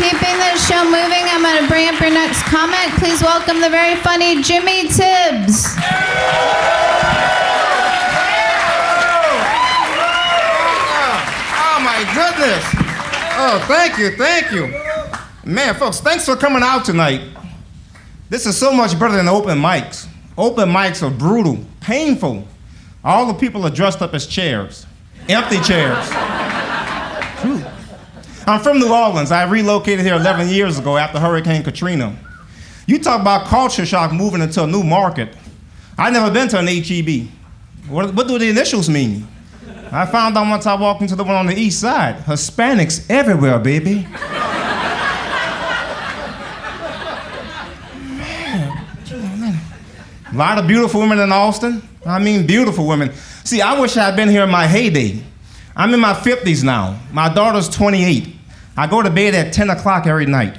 keeping this show moving, I'm going to bring up your next comic. Please welcome the very funny Jimmy Tibbs. Oh my goodness. Oh, thank you. Man, folks, thanks for coming out tonight. This is so much better than open mics. Open mics are brutal, painful. All the people are dressed up as chairs, empty chairs. True. I'm from New Orleans. I relocated here 11 years ago after Hurricane Katrina. You talk about culture shock moving into a new market. I've never been to an HEB. What do the initials mean? I found out once I walked into the one on the east side. Hispanics everywhere, baby. Man. A lot of beautiful women in Austin. I mean, beautiful women. See, I wish I had been here in my heyday. I'm in my 50s now. My daughter's 28. I go to bed at 10 o'clock every night.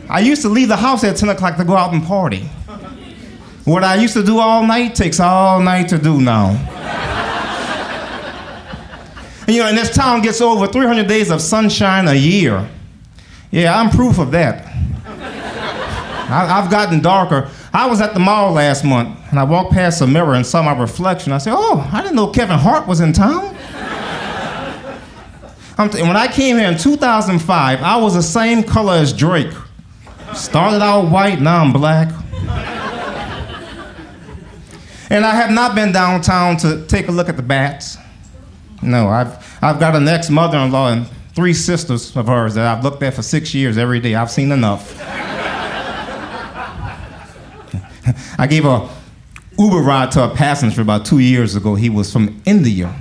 I used to leave the house at 10 o'clock to go out and party. What I used to do all night takes all night to do now. And this town gets over 300 days of sunshine a year. Yeah, I'm proof of that. I've gotten darker. I was at the mall last month, and I walked past a mirror and saw my reflection. I said, oh, I didn't know Kevin Hart was in town. When I came here in 2005, I was the same color as Drake. Started out white, now I'm black. And I have not been downtown to take a look at the bats. No, I've got an ex-mother-in-law and 3 sisters of hers that I've looked at for 6 years every day. I've seen enough. I gave a Uber ride to a passenger about 2 years ago. He was from India,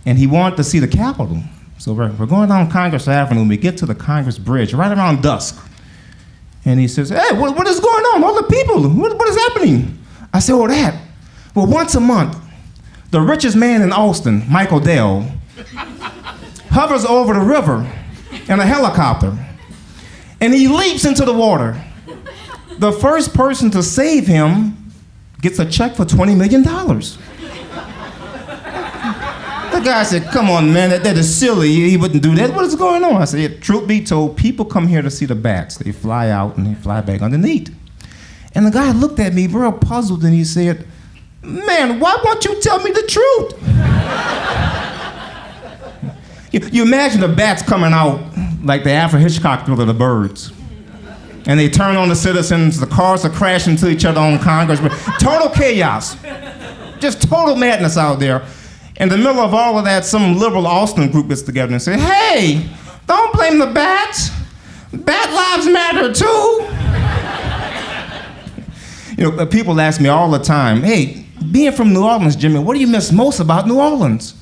and he wanted to see the Capitol. So we're going down Congress Avenue, and we get to the Congress Bridge right around dusk. And he says, hey, what is going on? All the people, what is happening? I said, oh, that. Well, once a month, the richest man in Austin, Michael Dell, hovers over the river in a helicopter, and he leaps into the water. The first person to save him gets a check for $20 million. The guy said, come on, man, that is silly. He wouldn't do that. What is going on? I said, yeah, truth be told, people come here to see the bats. They fly out and they fly back underneath. And the guy looked at me real puzzled, and he said, man, why won't you tell me the truth? You imagine the bats coming out like the Alfred Hitchcock thriller, The Birds. And they turn on the citizens, the cars are crashing into each other on Congress. Total chaos. Just total madness out there. In the middle of all of that, some liberal Austin group gets together and say, hey, don't blame the bats. Bat lives matter too. People ask me all the time, hey, being from New Orleans, Jimmy, what do you miss most about New Orleans?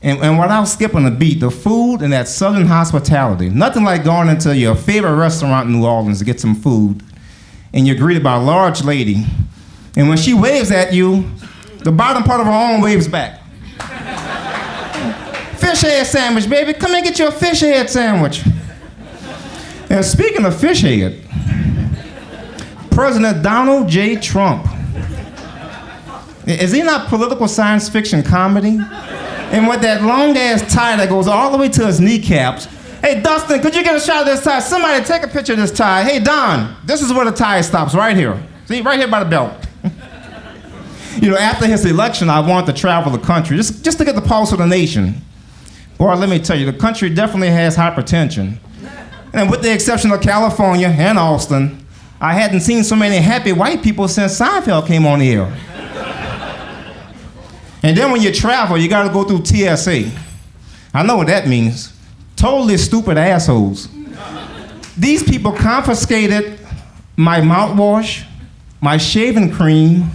And without skipping a beat, the food and that southern hospitality. Nothing like going into your favorite restaurant in New Orleans to get some food, and you're greeted by a large lady. And when she waves at you, the bottom part of her arm waves back. Fish head sandwich, baby. Come and get you a fish head sandwich. And speaking of fish head, President Donald J. Trump. Is he not political science fiction comedy? And with that long-ass tie that goes all the way to his kneecaps. Hey, Dustin, could you get a shot of this tie? Somebody take a picture of this tie. Hey, Don, this is where the tie stops, right here. See, right here by the belt. After his election, I wanted to travel the country, just to get the pulse of the nation. Boy, let me tell you, the country definitely has hypertension. And with the exception of California and Austin, I hadn't seen so many happy white people since Seinfeld came on the air. And then when you travel, you gotta go through TSA. I know what that means. Totally stupid assholes. These people confiscated my mouthwash, my shaving cream,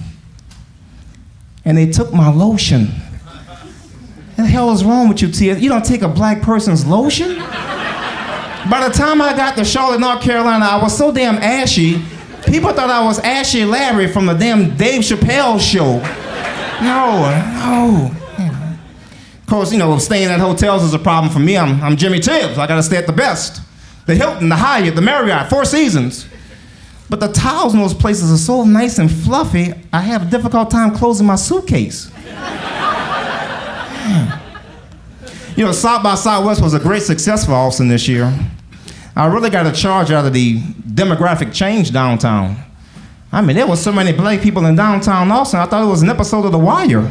and they took my lotion. What the hell is wrong with you, TSA? You don't take a black person's lotion? By the time I got to Charlotte, North Carolina, I was so damn ashy, people thought I was Ashy Larry from the damn Dave Chappelle show. No. Of course, staying at hotels is a problem for me. I'm Jimmy Tibbs. I gotta stay at the best. The Hilton, the Hyatt, the Marriott, Four Seasons. But the towels in those places are so nice and fluffy, I have a difficult time closing my suitcase. South by Southwest was a great success for Austin this year. I really got a charge out of the demographic change downtown. I mean, there was so many black people in downtown Austin, I thought it was an episode of The Wire.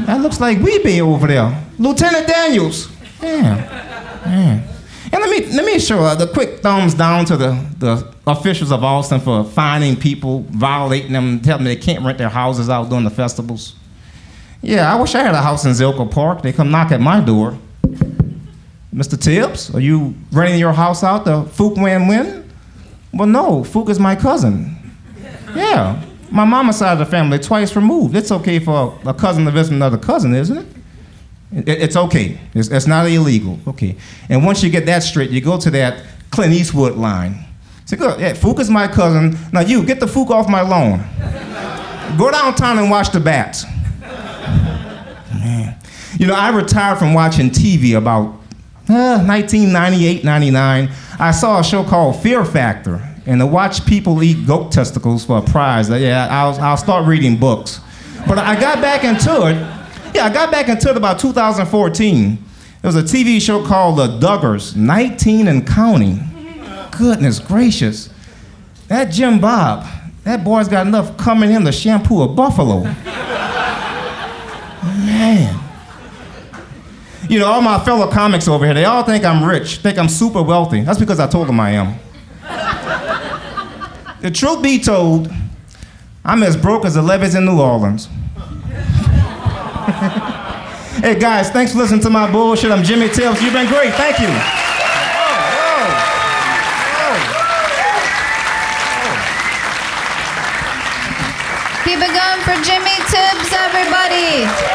That looks like we be over there. Lieutenant Daniels. Yeah. And let me show the quick thumbs down to the officials of Austin for fining people, violating them, telling them they can't rent their houses out during the festivals. Yeah, I wish I had a house in Zilker Park. They come knock at my door. Mr. Tibbs, are you renting your house out to Fook Win? Well, no, Fook is my cousin. Yeah, my mama's side of the family, twice removed. It's okay for a cousin to visit another cousin, isn't it? It's okay. It's not illegal. Okay. And once you get that straight, you go to that Clint Eastwood line. Say, good, yeah, Fook is my cousin. Now you, get the Fook off my lawn. Go downtown and watch the bats. Man. You know, I retired from watching TV about 1998, 99. I saw a show called Fear Factor. And to watch people eat goat testicles for a prize, I'll start reading books. But I got back into it. Yeah, I got back into it about 2014. There was a TV show called The Duggars, 19 and counting. Goodness gracious. That Jim Bob, that boy's got enough cum in him to shampoo a buffalo. Man. You know, all my fellow comics over here, they all think I'm rich, think I'm super wealthy. That's because I told them I am. The truth be told, I'm as broke as the levees in New Orleans. Hey guys, thanks for listening to my bullshit. I'm Jimmy Tibbs. You've been great. Thank you. Keep it going for Jimmy Tibbs, everybody.